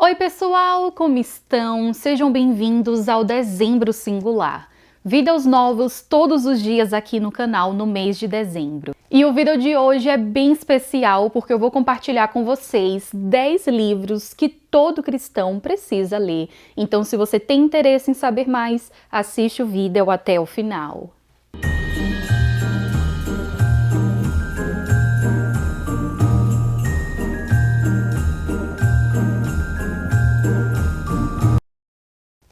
Oi pessoal, como estão? Sejam bem-vindos ao Dezembro Singular. Vídeos novos todos os dias aqui no canal no mês de dezembro. E o vídeo de hoje é bem especial porque eu vou compartilhar com vocês 10 livros que todo cristão precisa ler. Então, se você tem interesse em saber mais, assiste o vídeo até o final.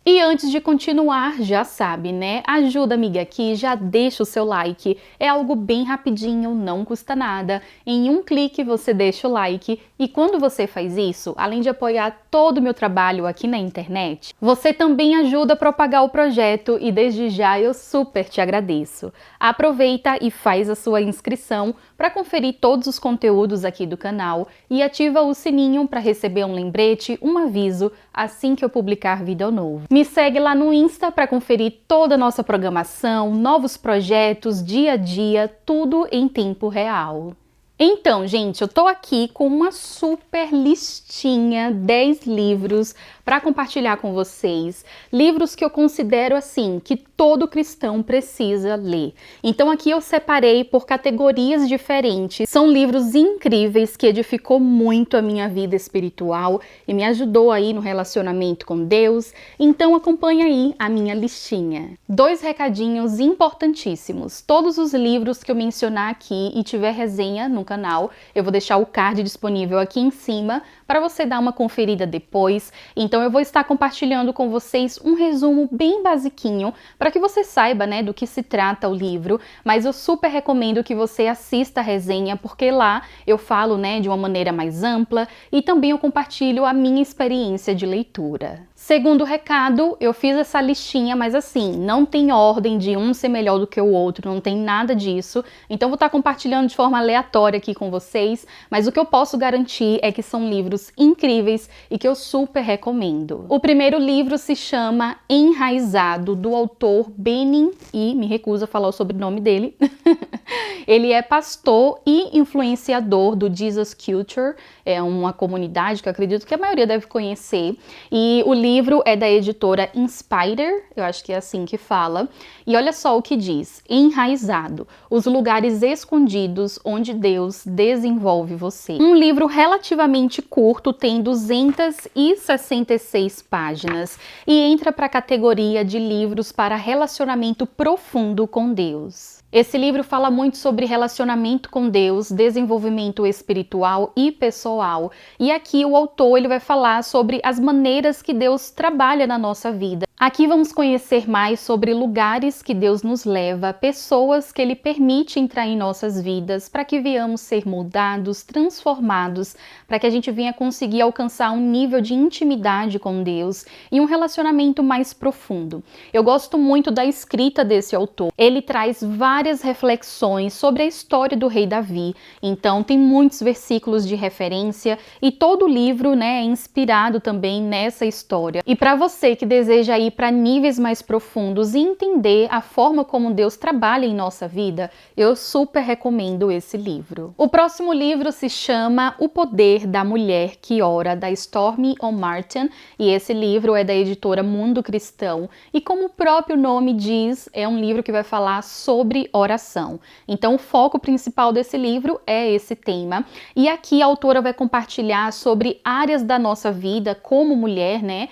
E antes de continuar, já sabe, né? Ajuda a amiga aqui, já deixa o seu like. É algo bem rapidinho, não custa nada. Em um clique você deixa o like e quando você faz isso, além de apoiar todo o meu trabalho aqui na internet, você também ajuda a propagar o projeto e desde já eu super te agradeço. Aproveita e faz a sua inscrição para conferir todos os conteúdos aqui do canal e ativa o sininho para receber um lembrete, um aviso assim que eu publicar vídeo novo. Me segue lá no Insta para conferir toda a nossa programação, novos projetos, dia a dia, tudo em tempo real. Então, gente, eu tô aqui com uma super listinha, 10 livros para compartilhar com vocês. Livros que eu considero assim, que todo cristão precisa ler. Então aqui eu separei por categorias diferentes. São livros incríveis que edificou muito a minha vida espiritual e me ajudou aí no relacionamento com Deus. Então acompanha aí a minha listinha. 2 recadinhos importantíssimos. Todos os livros que eu mencionar aqui e tiver resenha no canal, eu vou deixar o card disponível aqui em cima para você dar uma conferida depois. Então eu vou estar compartilhando com vocês um resumo bem basiquinho para que você saiba, né, do que se trata o livro, mas eu super recomendo que você assista a resenha porque lá eu falo, né, de uma maneira mais ampla e também eu compartilho a minha experiência de leitura. Segundo recado, eu fiz essa listinha, mas assim, não tem ordem de um ser melhor do que o outro, não tem nada disso. Então vou estar compartilhando de forma aleatória aqui com vocês, mas o que eu posso garantir é que são livros incríveis e que eu super recomendo. O primeiro livro se chama Enraizado, do autor Benny, e me recuso a falar o sobrenome dele. Ele é pastor e influenciador do Jesus Culture, é uma comunidade que eu acredito que a maioria deve conhecer, e o livro é da editora Inspirer, eu acho que é assim que fala, e olha só o que diz: Enraizado, os lugares escondidos onde Deus desenvolve você. Um livro relativamente curto, tem 266 páginas e entra para a categoria de livros para relacionamento profundo com Deus. Esse livro fala muito sobre relacionamento com Deus, desenvolvimento espiritual e pessoal. E aqui o autor ele vai falar sobre as maneiras que Deus trabalha na nossa vida. Aqui vamos conhecer mais sobre lugares que Deus nos leva, pessoas que Ele permite entrar em nossas vidas para que venhamos ser moldados, transformados, para que a gente venha conseguir alcançar um nível de intimidade com Deus e um relacionamento mais profundo. Eu gosto muito da escrita desse autor. Ele traz várias reflexões sobre a história do rei Davi. Então tem muitos versículos de referência e todo o livro, né, é inspirado também nessa história. E para você que deseja ir para níveis mais profundos e entender a forma como Deus trabalha em nossa vida, eu super recomendo esse livro. O próximo livro se chama O Poder da Mulher que Ora, da Stormy O. Martin, e esse livro é da editora Mundo Cristão, e como o próprio nome diz, é um livro que vai falar sobre oração. Então o foco principal desse livro é esse tema, e aqui a autora vai compartilhar sobre áreas da nossa vida como mulher, né?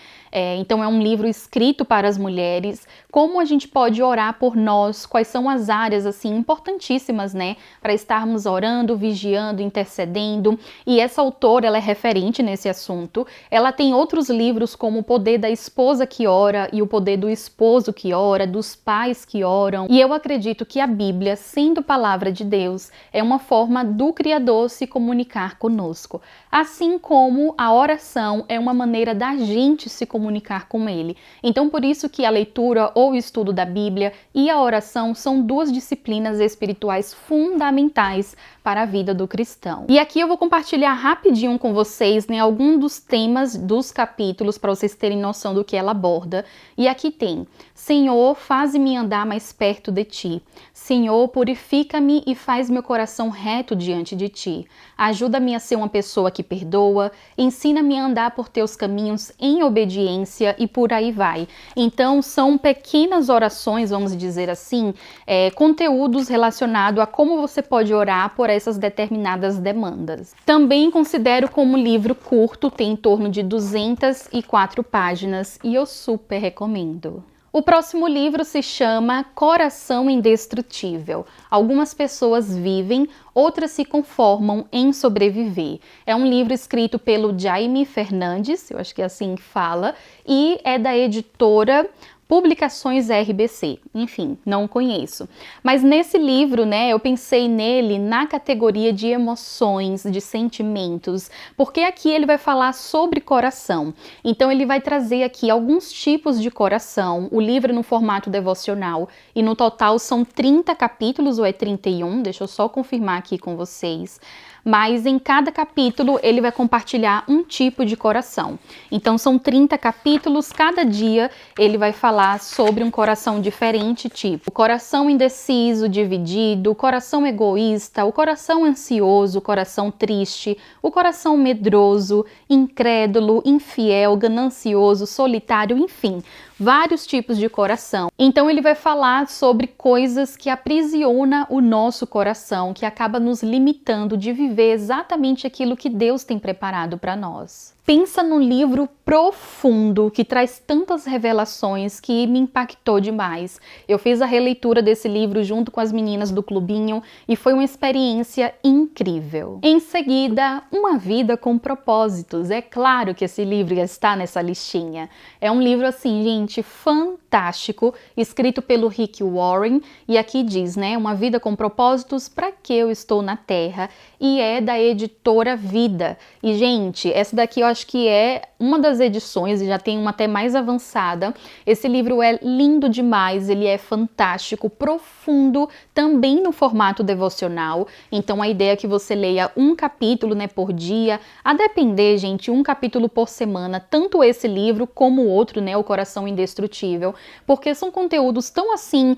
Então é um livro escrito para as mulheres, como a gente pode orar por nós, quais são as áreas assim importantíssimas, né, para estarmos orando, vigiando, intercedendo. E essa autora, ela é referente nesse assunto. Ela tem outros livros como O Poder da Esposa que Ora e O Poder do Esposo que Ora, dos Pais que Oram. E eu acredito que a Bíblia, sendo palavra de Deus, é uma forma do Criador se comunicar conosco. Assim como a oração é uma maneira da gente se comunicar com Ele. Então, por isso que a leitura ou o estudo da Bíblia e a oração são 2 disciplinas espirituais fundamentais para a vida do cristão. E aqui eu vou compartilhar rapidinho com vocês, né, alguns dos temas dos capítulos para vocês terem noção do que ela aborda. E aqui tem: Senhor, faze-me andar mais perto de ti. Senhor, purifica-me e faz meu coração reto diante de ti. Ajuda-me a ser uma pessoa que perdoa, ensina-me a andar por teus caminhos em obediência e por aí vai. Então, são pequenas orações, vamos dizer assim, conteúdos relacionados a como você pode orar por essas determinadas demandas. Também considero como livro curto, tem em torno de 204 páginas e eu super recomendo. O próximo livro se chama Coração Indestrutível. Algumas pessoas vivem, outras se conformam em sobreviver. É um livro escrito pelo Jaime Fernandes, eu acho que é assim que fala, e é da editora Publicações RBC, enfim, não conheço. Mas nesse livro, né, eu pensei nele na categoria de emoções, de sentimentos, porque aqui ele vai falar sobre coração. Então ele vai trazer aqui alguns tipos de coração, o livro é no formato devocional, e no total são 30 capítulos, ou é 31, deixa eu só confirmar aqui com vocês. Mas em cada capítulo ele vai compartilhar um tipo de coração. Então são 30 capítulos, cada dia ele vai falar sobre um coração diferente, tipo o coração indeciso, dividido, o coração egoísta, o coração ansioso, o coração triste, o coração medroso, incrédulo, infiel, ganancioso, solitário, enfim, vários tipos de coração. Então ele vai falar sobre coisas que aprisionam o nosso coração, que acaba nos limitando de viver exatamente aquilo que Deus tem preparado para nós. Pensa num livro profundo que traz tantas revelações que me impactou demais. Eu fiz a releitura desse livro junto com as meninas do clubinho e foi uma experiência incrível. Em seguida, Uma Vida com Propósitos. É claro que esse livro já está nessa listinha. É um livro assim, gente, fantástico, escrito pelo Rick Warren, e aqui diz, né, Uma Vida com Propósitos, para que eu estou na Terra, e é da editora Vida. E gente, essa daqui eu acho que é uma das edições, e já tem uma até mais avançada. Esse livro é lindo demais, ele é fantástico, profundo, também no formato devocional. Então a ideia é que você leia um capítulo, né, por dia, a depender, gente, um capítulo por semana, tanto esse livro como o outro, né, O Coração Indestrutível, porque são conteúdos tão assim,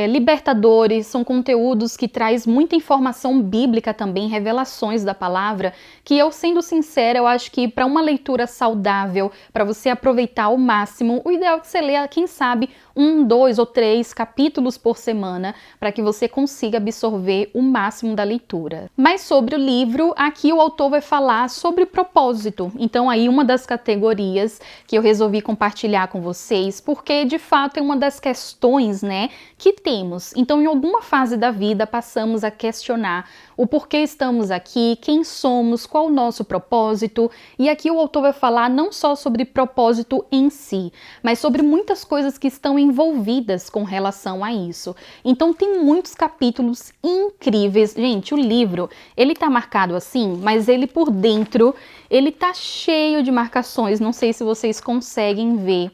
libertadores, são conteúdos que traz muita informação bíblica também, revelações da palavra, que eu, sendo sincera, eu acho que para uma leitura saudável, para você aproveitar ao máximo, o ideal é que você leia, quem sabe, 1, 2 ou 3 capítulos por semana, para que você consiga absorver o máximo da leitura. Mas sobre o livro, aqui o autor vai falar sobre propósito. Então aí uma das categorias que eu resolvi compartilhar com vocês, porque de fato é uma das questões, né, que temos. Então em alguma fase da vida passamos a questionar o porquê estamos aqui, quem somos, qual o nosso propósito. E aqui o autor vai falar não só sobre propósito em si, mas sobre muitas coisas que estão envolvidas com relação a isso. Então tem muitos capítulos incríveis. Gente, o livro, ele tá marcado assim, mas ele por dentro, ele tá cheio de marcações, não sei se vocês conseguem ver.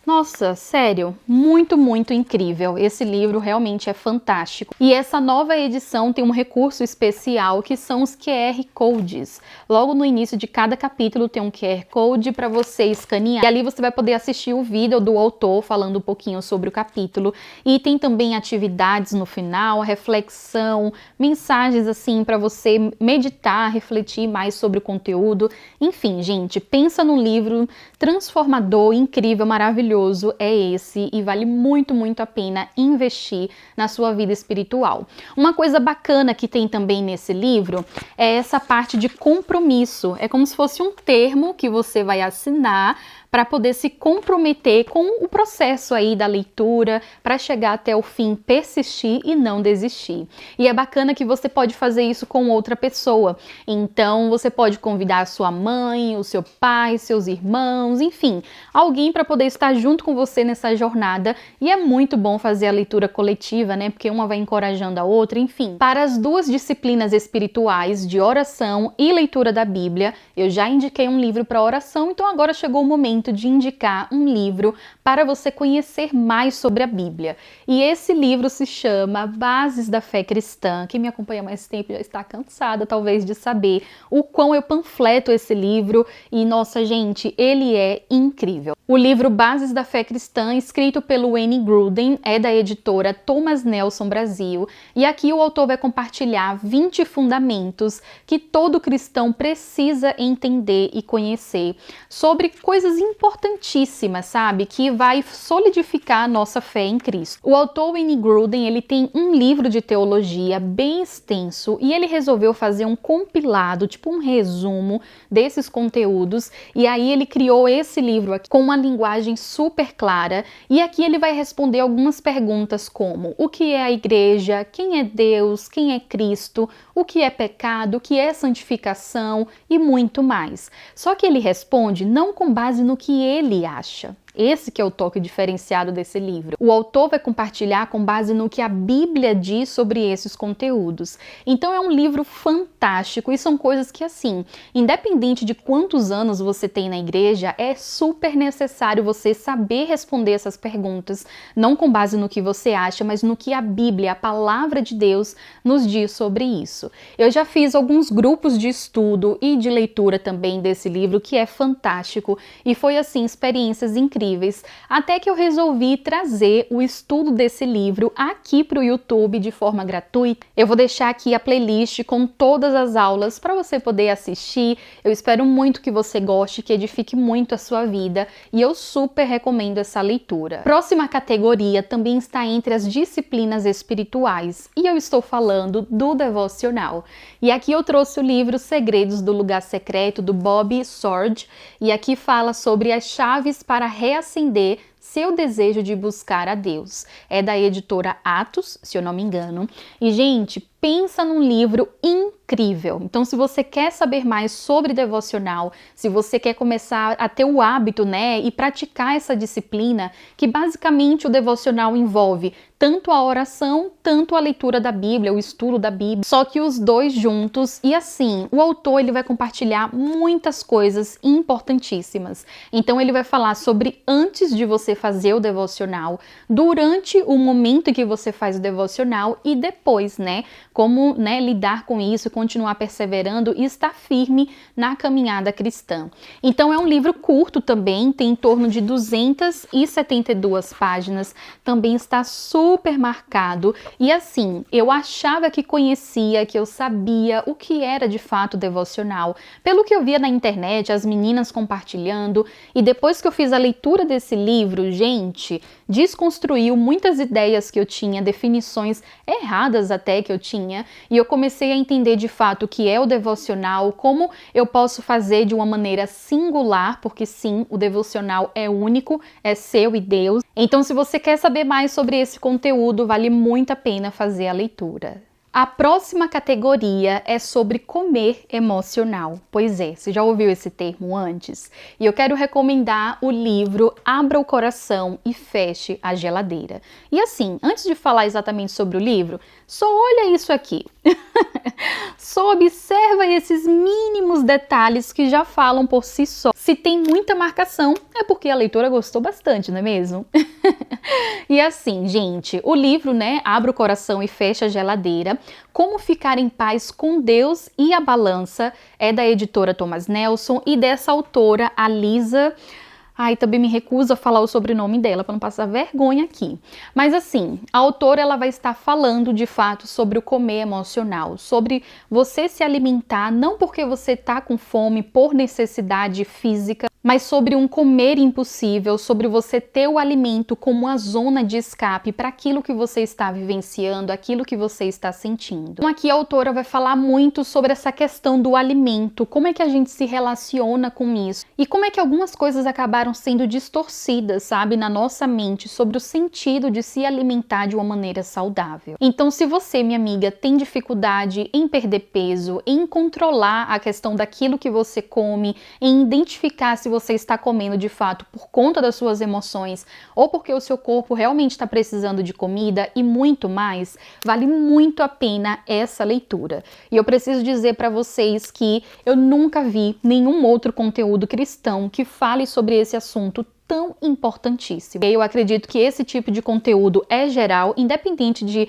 Nossa, sério, muito, muito incrível. Esse livro realmente é fantástico. E essa nova edição tem um recurso especial que são os QR Codes. Logo no início de cada capítulo tem um QR Code para você escanear. E ali você vai poder assistir o vídeo do autor falando um pouquinho sobre o capítulo. E tem também atividades no final, reflexão, mensagens assim para você meditar, refletir mais sobre o conteúdo. Enfim, gente, pensa num livro transformador, incrível, maravilhoso. É esse e vale muito, muito a pena investir na sua vida espiritual. Uma coisa bacana que tem também nesse livro é essa parte de compromisso. É como se fosse um termo que você vai assinar para poder se comprometer com o processo aí da leitura, para chegar até o fim, persistir e não desistir. E é bacana que você pode fazer isso com outra pessoa. Então, você pode convidar a sua mãe, o seu pai, seus irmãos, enfim, alguém para poder estar junto com você nessa jornada. E é muito bom fazer a leitura coletiva, né? Porque uma vai encorajando a outra, enfim. Para as duas disciplinas espirituais de oração e leitura da Bíblia, eu já indiquei um livro para oração, então agora chegou o momento momento de indicar um livro para você conhecer mais sobre a Bíblia. E esse livro se chama Bases da Fé Cristã. Quem me acompanha há mais tempo já está cansada, talvez, de saber o quão eu panfleto esse livro. E, nossa, gente, ele é incrível. O livro Bases da Fé Cristã, escrito pelo Wayne Grudem, é da editora Thomas Nelson Brasil. E aqui o autor vai compartilhar 20 fundamentos que todo cristão precisa entender e conhecer sobre coisas importantíssimas, sabe? Que vai solidificar a nossa fé em Cristo. O autor Wayne Grudem, ele tem um livro de teologia bem extenso e ele resolveu fazer um compilado, tipo um resumo desses conteúdos, e aí ele criou esse livro aqui com uma linguagem super clara, e aqui ele vai responder algumas perguntas como: o que é a igreja? Quem é Deus? Quem é Cristo? O que é pecado? O que é santificação? E muito mais. Só que ele responde não com base no que ele acha. Esse que é o toque diferenciado desse livro. O autor vai compartilhar com base no que a Bíblia diz sobre esses conteúdos. Então é um livro fantástico e são coisas que, assim, independente de quantos anos você tem na igreja, é super necessário você saber responder essas perguntas, não com base no que você acha, mas no que a Bíblia, a palavra de Deus, nos diz sobre isso. Eu já fiz alguns grupos de estudo e de leitura também desse livro, que é fantástico, e foi, assim, experiências incríveis. Até que eu resolvi trazer o estudo desse livro aqui para o YouTube de forma gratuita. Eu vou deixar aqui a playlist com todas as aulas para você poder assistir. Eu espero muito que você goste, que edifique muito a sua vida, e eu super recomendo essa leitura. Próxima categoria também está entre as disciplinas espirituais, e eu estou falando do devocional. E aqui eu trouxe o livro Segredos do Lugar Secreto, do Bob Sorge, e aqui fala sobre as chaves para reacender seu desejo de buscar a Deus. É da editora Atos, se eu não me engano. E, gente, pensa num livro incrível. Então, se você quer saber mais sobre devocional, se você quer começar a ter o hábito, né, e praticar essa disciplina, que basicamente o devocional envolve tanto a oração, tanto a leitura da Bíblia, o estudo da Bíblia, só que os dois juntos. E assim, o autor ele vai compartilhar muitas coisas importantíssimas. Então, ele vai falar sobre antes de você fazer o devocional, durante o momento em que você faz o devocional e depois, né? Como, né, lidar com isso, continuar perseverando e estar firme na caminhada cristã. Então é um livro curto também, tem em torno de 272 páginas, também está super marcado. E assim, eu achava que conhecia, que eu sabia o que era de fato devocional, pelo que eu via na internet, as meninas compartilhando, e depois que eu fiz a leitura desse livro, gente, desconstruiu muitas ideias que eu tinha, definições erradas até que eu tinha, e eu comecei a entender de fato o que é o devocional, como eu posso fazer de uma maneira singular, porque sim, o devocional é único, é seu e Deus. Então, se você quer saber mais sobre esse conteúdo, vale muito a pena fazer a leitura. A próxima categoria é sobre comer emocional. Pois é, você já ouviu esse termo antes? E eu quero recomendar o livro Abra o Coração e Feche a Geladeira. E assim, antes de falar exatamente sobre o livro, só olha isso aqui. Só observa esses mínimos detalhes que já falam por si só. Se tem muita marcação, é porque a leitora gostou bastante, não é mesmo? E assim, gente, o livro, né, Abra o Coração e Fecha a Geladeira, Como Ficar em Paz com Deus e a Balança, é da editora Thomas Nelson e dessa autora, a Lisa... Ai, também me recuso a falar o sobrenome dela para não passar vergonha aqui. Mas assim, a autora ela vai estar falando de fato sobre o comer emocional, sobre você se alimentar não porque você está com fome por necessidade física, mas sobre um comer impossível, sobre você ter o alimento como uma zona de escape para aquilo que você está vivenciando, aquilo que você está sentindo. Então aqui a autora vai falar muito sobre essa questão do alimento, como é que a gente se relaciona com isso e como é que algumas coisas acabaram sendo distorcidas, sabe, na nossa mente sobre o sentido de se alimentar de uma maneira saudável. Então, se você, minha amiga, tem dificuldade em perder peso, em controlar a questão daquilo que você come, em identificar se você está comendo de fato por conta das suas emoções ou porque o seu corpo realmente está precisando de comida e muito mais, vale muito a pena essa leitura. E eu preciso dizer para vocês que eu nunca vi nenhum outro conteúdo cristão que fale sobre esse assunto tão importantíssimo. Eu acredito que esse tipo de conteúdo é geral, independente de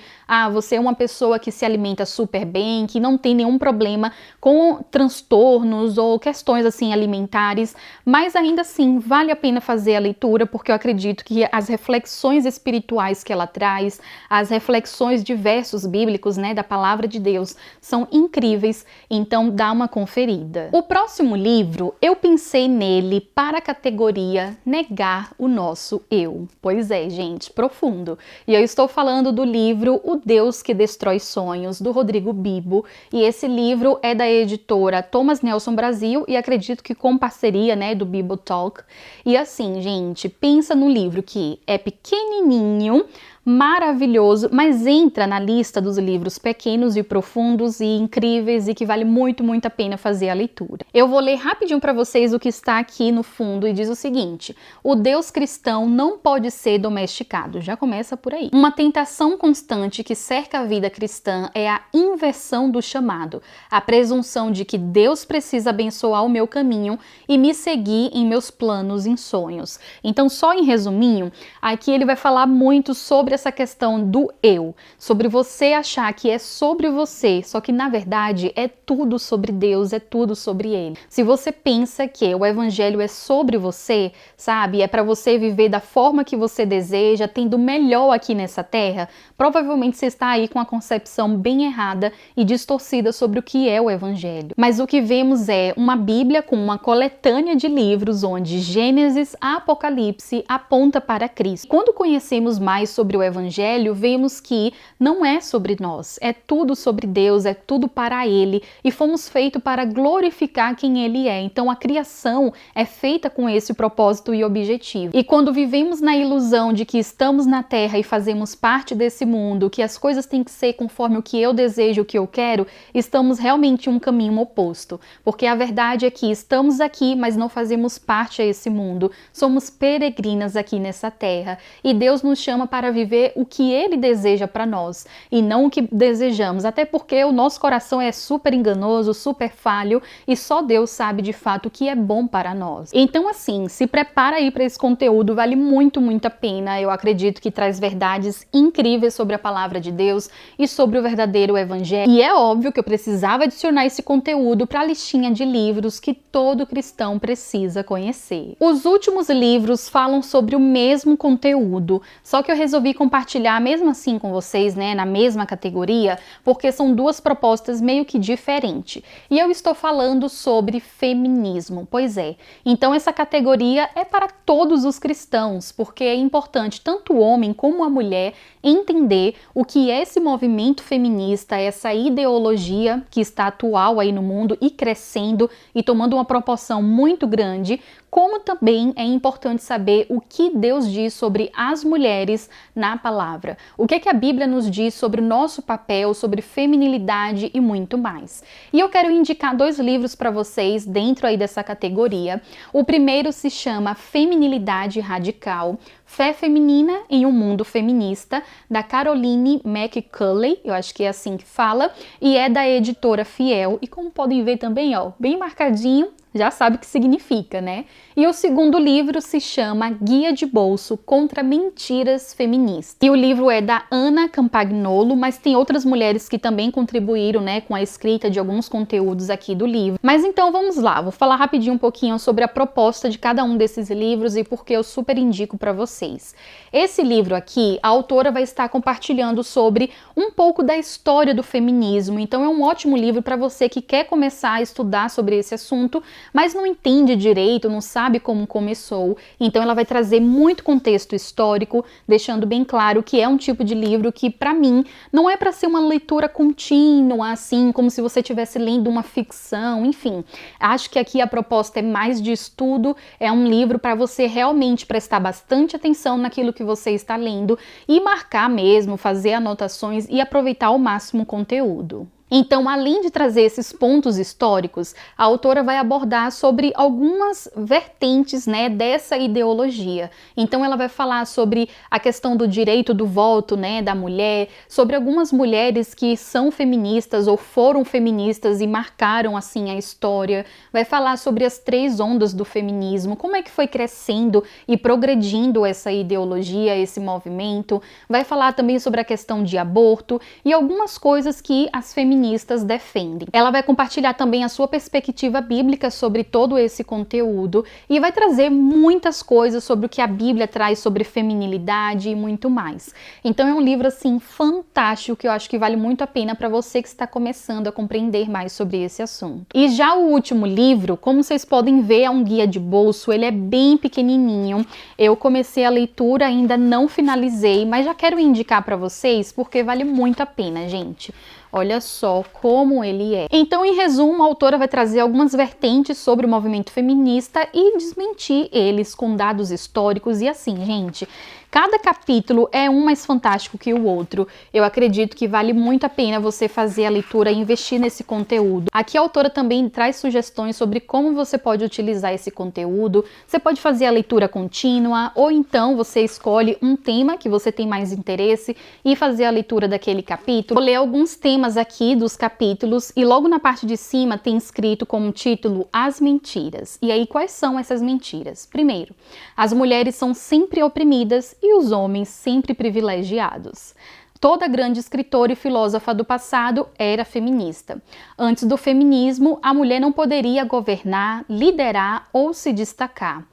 você é uma pessoa que se alimenta super bem, que não tem nenhum problema com transtornos ou questões assim alimentares, mas ainda assim vale a pena fazer a leitura, porque eu acredito que as reflexões espirituais que ela traz, as reflexões de versos bíblicos, né, da palavra de Deus, são incríveis, então dá uma conferida. O próximo livro, eu pensei nele para a categoria Negar o Nosso Eu. Pois é, gente, profundo. E eu estou falando do livro O Deus que Destrói Sonhos, do Rodrigo Bibo. E esse livro é da editora Thomas Nelson Brasil e acredito que com parceria, né, do Bibo Talk. E assim, gente, pensa no livro que é pequenininho, maravilhoso, mas entra na lista dos livros pequenos e profundos e incríveis e que vale muito, muito a pena fazer a leitura. Eu vou ler rapidinho para vocês o que está aqui no fundo e diz o seguinte: o Deus cristão não pode ser domesticado. Já começa por aí. Uma tentação constante que cerca a vida cristã é a inversão do chamado, a presunção de que Deus precisa abençoar o meu caminho e me seguir em meus planos e sonhos. Então, só em resuminho, aqui ele vai falar muito sobre essa questão do eu, sobre você achar que é sobre você, só que na verdade é tudo sobre Deus, é tudo sobre Ele. Se você pensa que o evangelho é sobre você, sabe, é para você viver da forma que você deseja, tendo o melhor aqui nessa terra, provavelmente você está aí com a concepção bem errada e distorcida sobre o que é o evangelho. Mas o que vemos é uma Bíblia com uma coletânea de livros onde Gênesis a Apocalipse aponta para Cristo. Quando conhecemos mais sobre o evangelho, vemos que não é sobre nós, é tudo sobre Deus, é tudo para Ele e fomos feitos para glorificar quem Ele é. Então a criação é feita com esse propósito e objetivo. E quando vivemos na ilusão de que estamos na terra e fazemos parte desse mundo, que as coisas têm que ser conforme o que eu desejo, o que eu quero, estamos realmente em um caminho oposto. Porque a verdade é que estamos aqui, mas não fazemos parte a esse mundo. Somos peregrinas aqui nessa terra. E Deus nos chama para viver o que Ele deseja para nós e não o que desejamos, até porque o nosso coração é super enganoso, super falho e só Deus sabe de fato o que é bom para nós. Então assim, se prepara aí para esse conteúdo, vale muito, muito a pena. Eu acredito que traz verdades incríveis sobre a palavra de Deus e sobre o verdadeiro evangelho. E é óbvio que eu precisava adicionar esse conteúdo para a listinha de livros que todo cristão precisa conhecer. Os últimos livros falam sobre o mesmo conteúdo, só que eu resolvi compartilhar mesmo assim com vocês, né, na mesma categoria, porque são duas propostas meio que diferentes. E eu estou falando sobre feminismo, pois é. Então essa categoria é para todos os cristãos, porque é importante tanto o homem como a mulher entender o que é esse movimento feminista, essa ideologia que está atual aí no mundo e crescendo e tomando uma proporção muito grande, como também é importante saber o que Deus diz sobre as mulheres na palavra. O que a Bíblia nos diz sobre o nosso papel, sobre feminilidade e muito mais. E eu quero indicar 2 livros para vocês dentro aí dessa categoria. O primeiro se chama Feminilidade Radical, Fé Feminina em um Mundo Feminista, da Caroline McCulley, eu acho que é assim que fala, e é da editora Fiel. E como podem ver também, ó, bem marcadinho, já sabe o que significa, né? E o segundo livro se chama Guia de Bolso contra Mentiras Feministas. E o livro é da Ana Campagnolo, mas tem outras mulheres que também contribuíram, né, com a escrita de alguns conteúdos aqui do livro. Mas então vamos lá, vou falar rapidinho um pouquinho sobre a proposta de cada um desses livros e por que eu super indico para vocês. Esse livro aqui, a autora vai estar compartilhando sobre um pouco da história do feminismo, então é um ótimo livro para você que quer começar a estudar sobre esse assunto, mas não entende direito, não sabe como começou. Então ela vai trazer muito contexto histórico, deixando bem claro que é um tipo de livro que, para mim, não é para ser uma leitura contínua, assim, como se você estivesse lendo uma ficção, enfim. Acho que aqui a proposta é mais de estudo, é um livro para você realmente prestar bastante atenção naquilo que você está lendo e marcar mesmo, fazer anotações e aproveitar ao máximo o conteúdo. Então, além de trazer esses pontos históricos, a autora vai abordar sobre algumas vertentes, né, dessa ideologia. Então, ela vai falar sobre a questão do direito do voto, né, da mulher, sobre algumas mulheres que são feministas ou foram feministas e marcaram, assim, a história. Vai falar sobre as 3 ondas do feminismo, como é que foi crescendo e progredindo essa ideologia, esse movimento. Vai falar também sobre a questão de aborto e algumas coisas que as feministas defendem. Ela vai compartilhar também a sua perspectiva bíblica sobre todo esse conteúdo e vai trazer muitas coisas sobre o que a Bíblia traz sobre feminilidade e muito mais. Então é um livro assim fantástico que eu acho que vale muito a pena para você que está começando a compreender mais sobre esse assunto. E já o último livro, como vocês podem ver, é um guia de bolso, ele é bem pequenininho. Eu comecei a leitura, ainda não finalizei, mas já quero indicar para vocês porque vale muito a pena, gente. Olha só como ele é. Então, em resumo, a autora vai trazer algumas vertentes sobre o movimento feminista e desmentir eles com dados históricos e assim, gente. Cada capítulo é um mais fantástico que o outro. Eu acredito que vale muito a pena você fazer a leitura e investir nesse conteúdo. Aqui a autora também traz sugestões sobre como você pode utilizar esse conteúdo. Você pode fazer a leitura contínua ou então você escolhe um tema que você tem mais interesse e fazer a leitura daquele capítulo. Vou ler alguns temas aqui dos capítulos e logo na parte de cima tem escrito como título As Mentiras. E aí, quais são essas mentiras? Primeiro, as mulheres são sempre oprimidas e os homens sempre privilegiados. Toda grande escritora e filósofa do passado era feminista. Antes do feminismo, a mulher não poderia governar, liderar ou se destacar.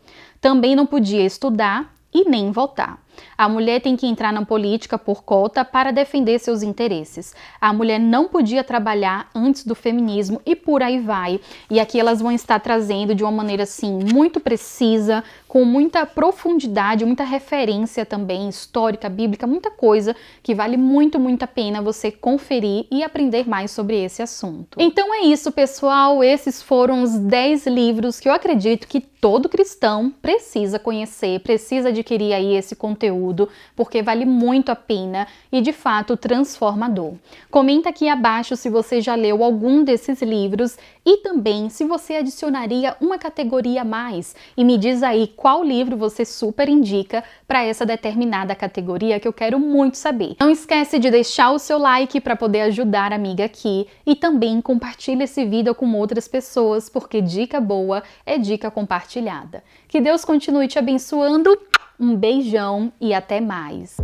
Também não podia estudar e nem votar. A mulher tem que entrar na política por cota para defender seus interesses. A mulher não podia trabalhar antes do feminismo e por aí vai. E aqui elas vão estar trazendo de uma maneira assim muito precisa, com muita profundidade, muita referência também histórica, bíblica, muita coisa que vale muito a pena você conferir e aprender mais sobre esse assunto. Então é isso, pessoal. Esses foram os 10 livros que eu acredito que todo cristão precisa conhecer, precisa adquirir aí esse conteúdo, porque vale muito a pena e de fato transformador. Comenta aqui abaixo se você já leu algum desses livros e também se você adicionaria uma categoria a mais e me diz aí qual livro você super indica para essa determinada categoria que eu quero muito saber. Não esquece de deixar o seu like para poder ajudar a amiga aqui e também compartilha esse vídeo com outras pessoas, porque dica boa é dica compartilhada. Que Deus continue te abençoando. Um beijão e até mais!